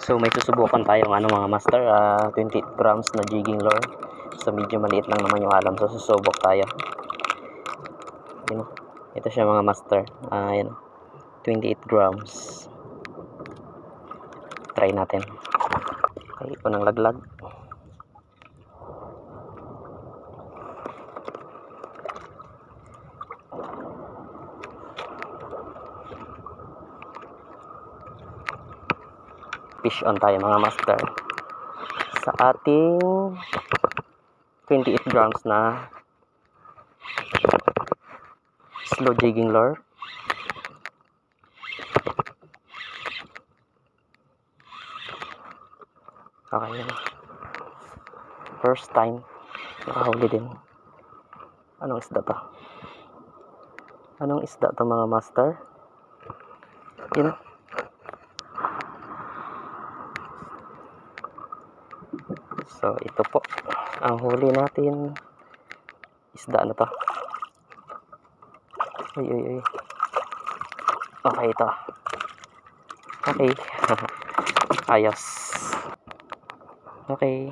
So may susubukan tayong ano mga master, 28 grams na jigging lure. So medyo maliit lang naman yung alam. So susubok tayo. Yun, ito siya mga master. Yan, 28 grams. Try natin. Okay, ito ng laglag. Fish on tayo mga master sa ating 28 grams na slow jigging lure. Okay, yun. First time nakahuli din. Anong isda to? Anong isda to mga master? Yun. So ito po ang huli natin. Isda na to. Uy. Okay ito. Okay. Ayos. Okay.